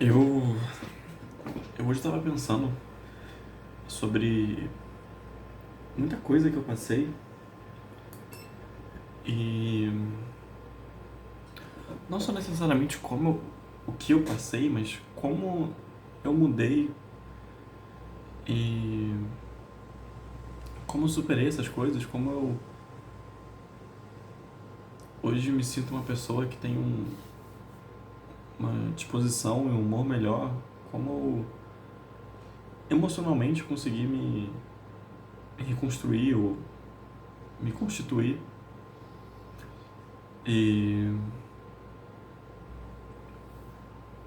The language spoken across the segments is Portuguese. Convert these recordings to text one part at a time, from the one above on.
Eu, eu hoje estava pensando sobre muita coisa que eu passei e não só necessariamente o que eu passei, mas como eu mudei e como eu superei essas coisas, como eu hoje me sinto uma pessoa que tem uma disposição e um humor melhor, como eu emocionalmente consegui me reconstruir ou me constituir. E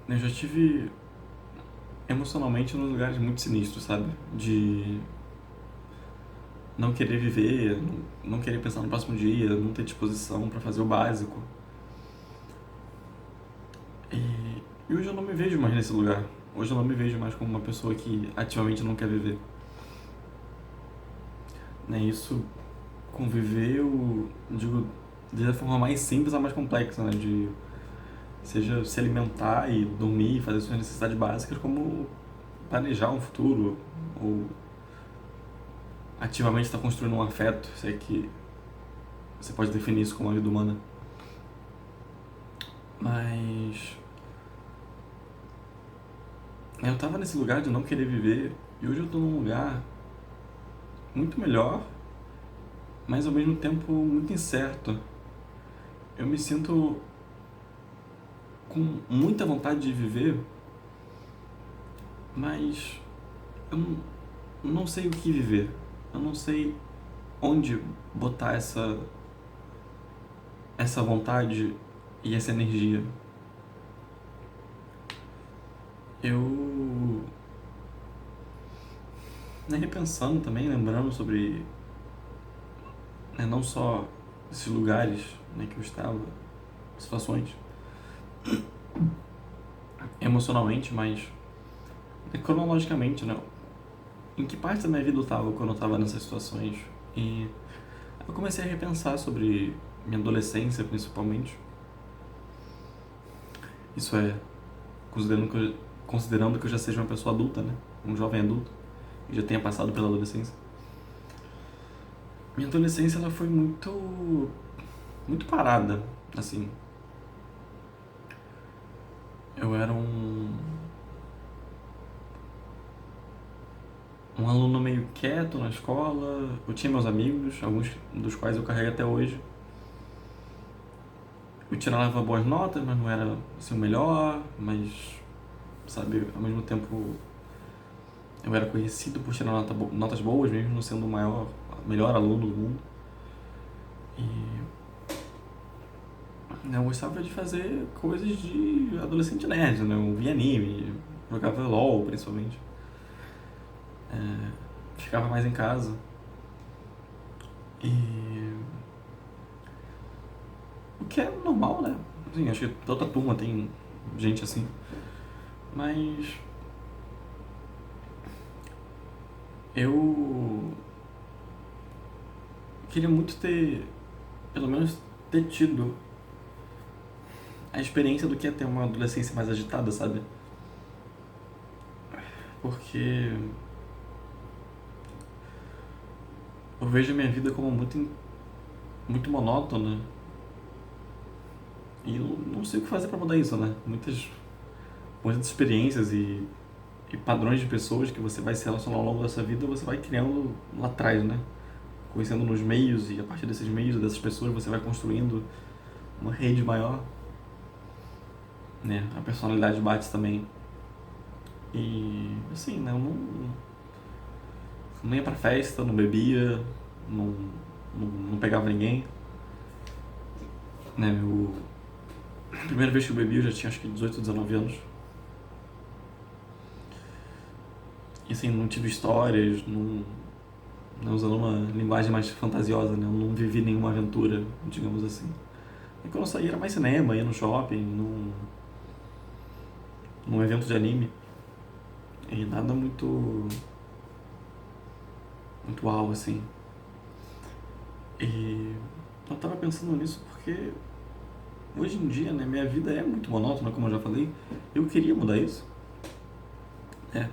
eu já tive emocionalmente nos lugares muito sinistros, sabe? De não querer viver, não querer pensar no próximo dia, não ter disposição pra fazer o básico. E hoje eu não me vejo mais nesse lugar. Hoje eu não me vejo mais como uma pessoa que ativamente não quer viver. Né? Isso conviver, eu digo, da forma mais simples a mais complexa, né? De seja se alimentar e dormir, fazer suas necessidades básicas, como planejar um futuro ou ativamente estar construindo um afeto, se é que você pode definir isso como uma vida humana. Mas eu tava nesse lugar de não querer viver e hoje eu tô num lugar muito melhor, mas ao mesmo tempo muito incerto. Eu me sinto com muita vontade de viver, mas eu não sei o que viver. Eu não sei onde botar essa vontade e essa energia. Eu, né, repensando também, lembrando sobre, né, não só esses lugares, né, que eu estava, situações, emocionalmente, mas, né, cronologicamente, né, em que parte da minha vida eu estava quando eu estava nessas situações. E eu comecei a repensar sobre minha adolescência, principalmente. Isso é, considerando que eu já seja uma pessoa adulta, né, um jovem adulto, e já tenha passado pela adolescência. Minha adolescência ela foi muito parada, assim. Eu era um aluno meio quieto na escola. Eu tinha meus amigos, alguns dos quais eu carrego até hoje. Eu tirava boas notas, mas não era assim o melhor, mas sabe, ao mesmo tempo eu era conhecido por tirar notas boas, mesmo não sendo o melhor aluno do mundo. E né, eu gostava de fazer coisas de adolescente nerd, né? Eu via anime, jogava LOL principalmente. Ficava mais em casa. E o que é normal, né? Assim, acho que toda turma tem gente assim. Mas eu queria muito ter, pelo menos, ter tido a experiência do que é ter uma adolescência mais agitada, sabe? Porque eu vejo a minha vida como muito monótona e eu não sei o que fazer pra mudar isso, né? Muitas experiências e padrões de pessoas que você vai se relacionar ao longo dessa vida, você vai criando lá atrás, né? Conhecendo nos meios e a partir desses meios, dessas pessoas, você vai construindo uma rede maior, né? A personalidade bate também. E assim, né? Eu não ia pra festa, não bebia, não, não pegava ninguém, né? A primeira vez que eu bebi eu já tinha acho que 18, 19 anos. E assim, não tive histórias, não usando uma linguagem mais fantasiosa, né? Eu não vivi nenhuma aventura, digamos assim. E quando eu saía era mais cinema, ia no shopping, num evento de anime. E nada muito uau, assim. E eu tava pensando nisso porque hoje em dia, né, minha vida é muito monótona, como eu já falei. Eu queria mudar isso, né?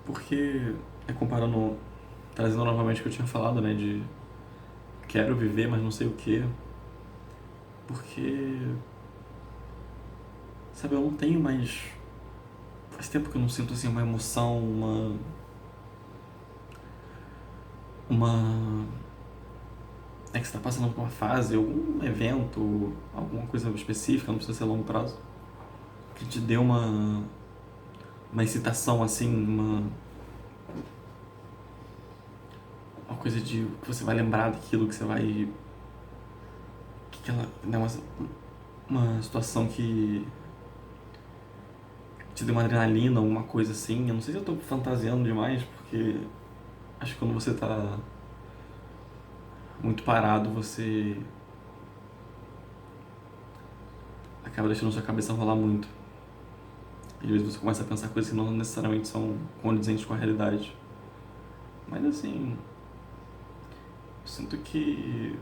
Porque, comparando, trazendo novamente o que eu tinha falado, né, de quero viver, mas não sei o que. Porque, sabe, eu não tenho mais. Faz tempo que eu não sinto assim uma emoção, uma. É que você tá passando por uma fase, algum evento, alguma coisa específica, não precisa ser a longo prazo, que te deu uma excitação assim, uma coisa de que você vai lembrar daquilo, que você vai. Que ela. Né, uma situação que te deu uma adrenalina, alguma coisa assim. Eu não sei se eu tô fantasiando demais, porque acho que quando você tá muito parado, você acaba deixando sua cabeça rolar muito. E às vezes você começa a pensar coisas que não necessariamente são condizentes com a realidade. Mas assim, eu sinto que.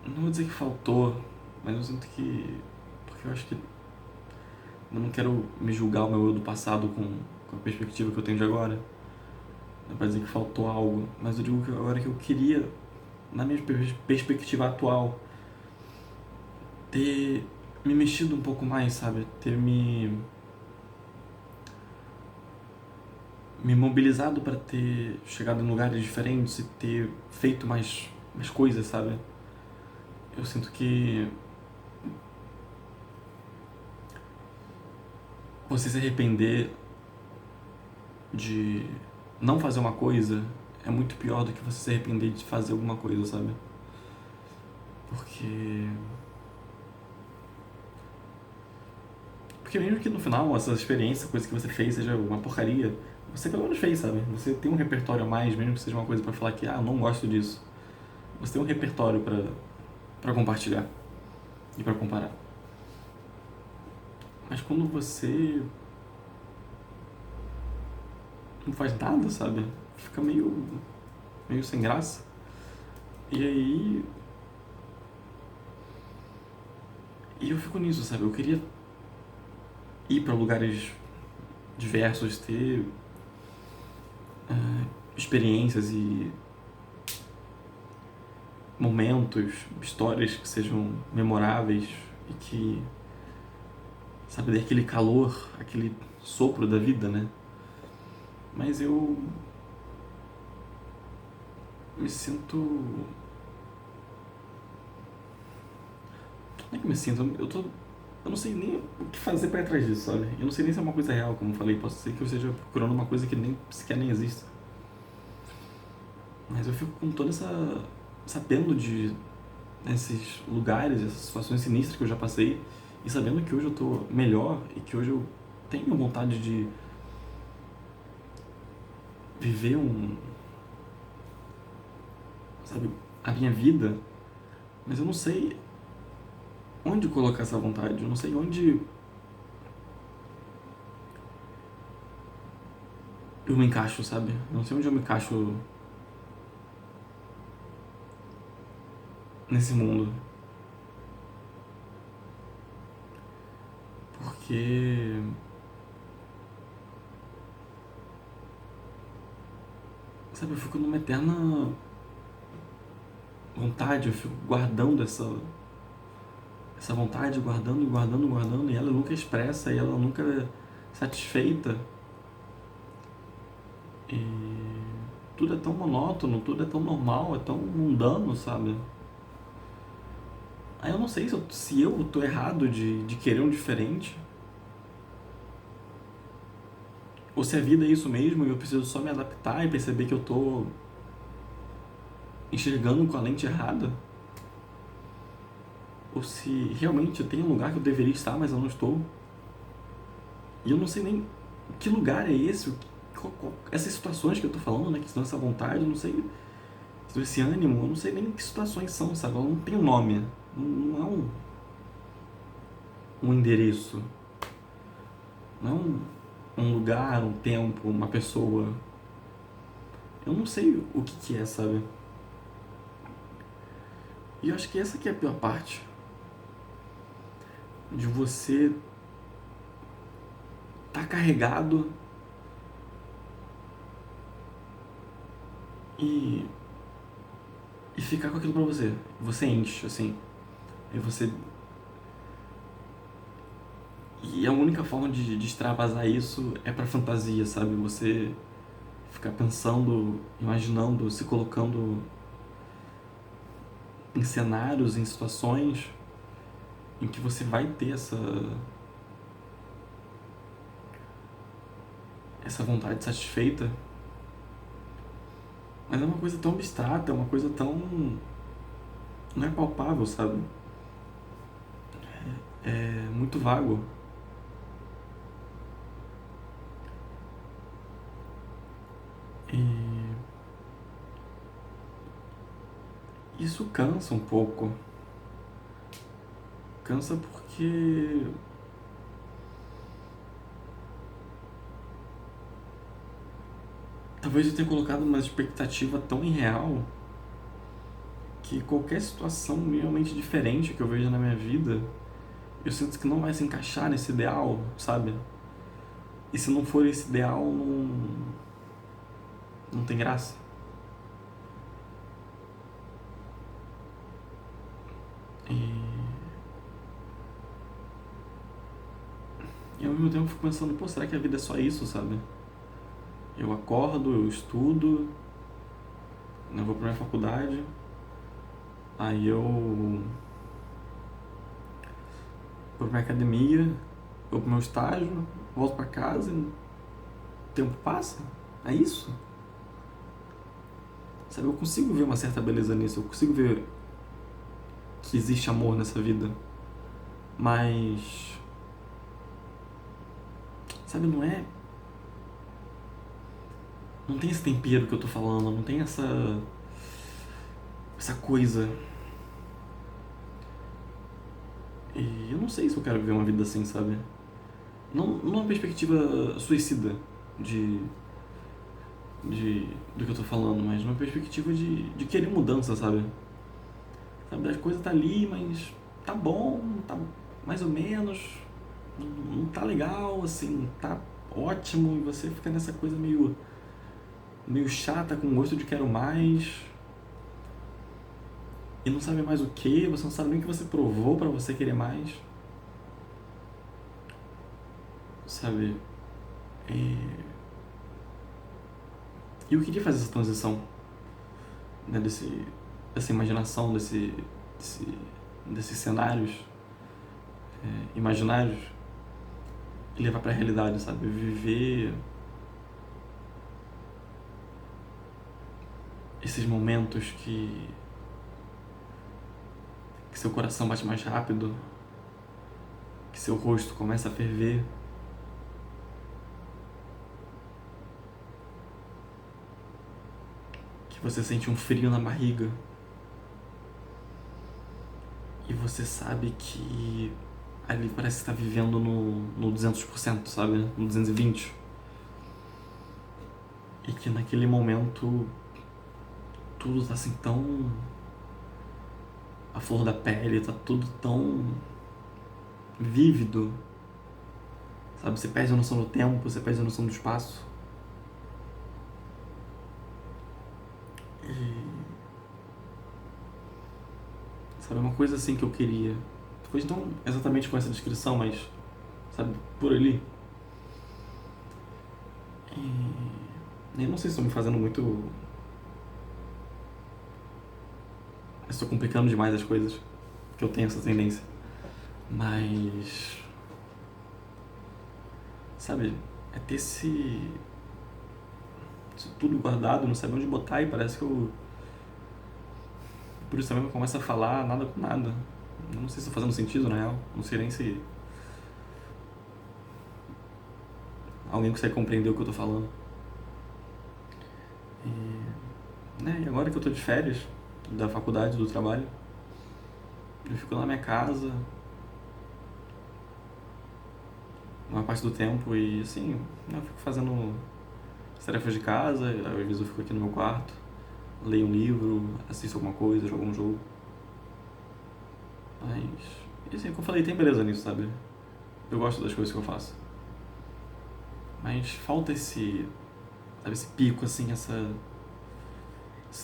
Não vou dizer que faltou, mas eu sinto que. Porque eu acho que. Eu não quero me julgar o meu eu do passado com a perspectiva que eu tenho de agora. Não é pra dizer que faltou algo, mas eu digo que agora que eu queria, na minha perspectiva atual, ter me mexido um pouco mais, sabe? Ter me mobilizado para ter chegado em lugares diferentes e ter feito mais coisas, sabe? Eu sinto que você se arrepender de não fazer uma coisa é muito pior do que você se arrepender de fazer alguma coisa, sabe? Porque. Porque mesmo que no final essa experiência, coisa que você fez, seja uma porcaria, você pelo menos fez, sabe? Você tem um repertório a mais, mesmo que seja uma coisa pra falar que, eu não gosto disso. Você tem um repertório pra compartilhar e pra comparar. Mas quando você não faz nada, sabe? Fica meio sem graça. E aí. E eu fico nisso, sabe? Eu queria ir pra lugares diversos, ter experiências e momentos, histórias que sejam memoráveis e que, sabe, dê aquele calor, aquele sopro da vida, né? Mas eu me sinto. Como é que eu me sinto? Eu não sei nem o que fazer pra ir atrás disso, sabe? Eu não sei nem se é uma coisa real, como eu falei. Posso ser que eu esteja procurando uma coisa que nem sequer nem exista. Mas eu fico com toda sabendo de esses lugares, essas situações sinistras que eu já passei e sabendo que hoje eu tô melhor e que hoje eu tenho vontade de viver sabe, a minha vida, mas eu não sei onde colocar essa vontade, eu não sei onde eu me encaixo, sabe? Eu não sei onde eu me encaixo nesse mundo. Porque, sabe, eu fico numa eterna vontade, eu fico guardando essa vontade, guardando, guardando, guardando, e ela nunca expressa, e ela nunca é satisfeita. E tudo é tão monótono, tudo é tão normal, é tão mundano, sabe? Aí eu não sei se eu tô errado de querer um diferente, ou se a vida é isso mesmo e eu preciso só me adaptar e perceber que eu tô enxergando com a lente errada, ou se realmente eu tenho um lugar que eu deveria estar, mas eu não estou. E eu não sei nem que lugar é esse, essas situações que eu tô falando, né, que são essa vontade, eu não sei, esse ânimo, eu não sei nem que situações são, sabe? Ela não tem um nome, não é um endereço, não é um lugar, um tempo, uma pessoa. Eu não sei o que é, sabe? E eu acho que essa que é a pior parte. De você tá carregado e, e ficar com aquilo pra você. Você enche, assim. E você. E a única forma de extravasar isso é pra fantasia, sabe? Você ficar pensando, imaginando, se colocando em cenários, em situações em que você vai ter essa vontade satisfeita. Mas é uma coisa tão abstrata, é uma coisa tão. Não é palpável, sabe? É muito vago. E isso cansa um pouco. Cansa porque talvez eu tenha colocado uma expectativa tão irreal que qualquer situação minimamente diferente que eu veja na minha vida, eu sinto que não vai se encaixar nesse ideal, sabe? E se não for esse ideal, não tem graça. E ao mesmo tempo eu fico pensando, pô, será que a vida é só isso, sabe? Eu acordo, eu estudo, eu vou pra minha faculdade, aí eu vou pra minha academia, vou pro meu estágio, volto pra casa e o tempo passa. É isso? Sabe, eu consigo ver uma certa beleza nisso, eu consigo ver que existe amor nessa vida, mas, sabe, não é. Não tem esse tempero que eu tô falando, não tem essa coisa. E eu não sei se eu quero viver uma vida assim, sabe? Não numa perspectiva suicida de, do que eu tô falando, mas numa perspectiva de querer mudança, sabe? Sabe, as coisas tá ali, mas tá bom, tá mais ou menos, não tá legal, assim, tá ótimo, e você fica nessa coisa meio chata, com gosto de quero mais, e não sabe mais o que, você não sabe nem o que você provou pra você querer mais, sabe? E eu queria fazer essa transição, né, dessa imaginação, desse, desses cenários imaginários e levar pra realidade, sabe? Viver esses momentos que seu coração bate mais rápido, que seu rosto começa a ferver, que você sente um frio na barriga e você sabe que ali parece que está vivendo no 200%, sabe? No 220%. E que naquele momento tudo tá assim tão a flor da pele, tá tudo tão vívido, sabe? Você perde a noção do tempo, você perde a noção do espaço. E, sabe, uma coisa assim que eu queria. Depois não exatamente com essa descrição, mas, sabe, por ali. E eu não sei se estou me fazendo muito. Estou complicando demais as coisas, que eu tenho essa tendência. Mas, sabe, é ter isso tudo guardado, não saber onde botar, e parece que eu. Por isso também eu começo a falar nada com nada. Eu não sei se estou fazendo sentido, na real. Não sei nem se alguém consegue compreender o que eu tô falando. E agora que eu tô de férias da faculdade, do trabalho, eu fico na minha casa uma parte do tempo e assim, eu fico fazendo as tarefas de casa, às vezes eu fico aqui no meu quarto, leio um livro, assisto alguma coisa, jogo um jogo. Mas, e assim, como eu falei, tem beleza nisso, sabe? Eu gosto das coisas que eu faço. Mas falta esse, sabe, esse pico, assim, essa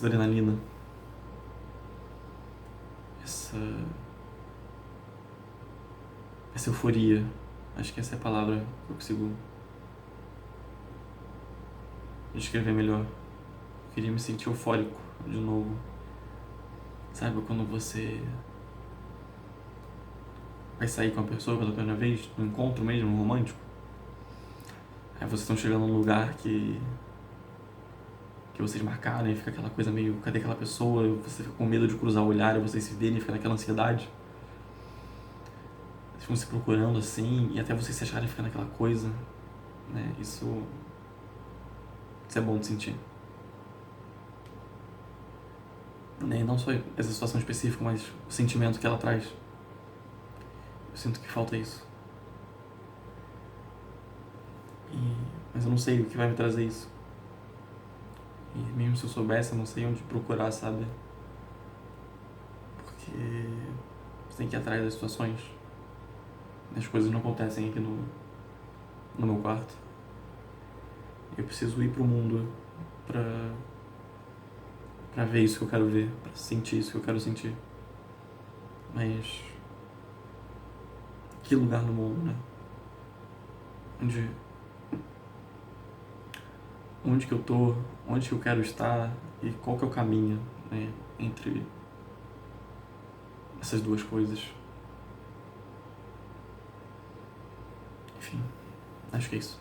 adrenalina. Essa, essa euforia. Acho que essa é a palavra que eu consigo descrever melhor. Eu queria me sentir eufórico de novo. Sabe quando você vai sair com a pessoa pela primeira vez, no encontro mesmo, romântico? Aí vocês estão chegando num lugar que vocês marcaram e fica aquela coisa meio, cadê aquela pessoa? Você fica com medo de cruzar o olhar e vocês se verem e fica naquela ansiedade. Vocês vão se procurando assim e até vocês se acharem fica naquela coisa, né? Isso é bom de sentir. Né? E não só essa situação específica, mas o sentimento que ela traz. Eu sinto que falta isso. Mas eu não sei o que vai me trazer isso. E mesmo se eu soubesse, eu não sei onde procurar, sabe? Porque você tem que ir atrás das situações. As coisas não acontecem aqui no meu quarto. Eu preciso ir pro mundo pra ver isso que eu quero ver, pra sentir isso que eu quero sentir. Mas que lugar no mundo, né? Onde que eu tô, onde que eu quero estar e qual que é o caminho, né, entre essas duas coisas. Enfim, acho que é isso.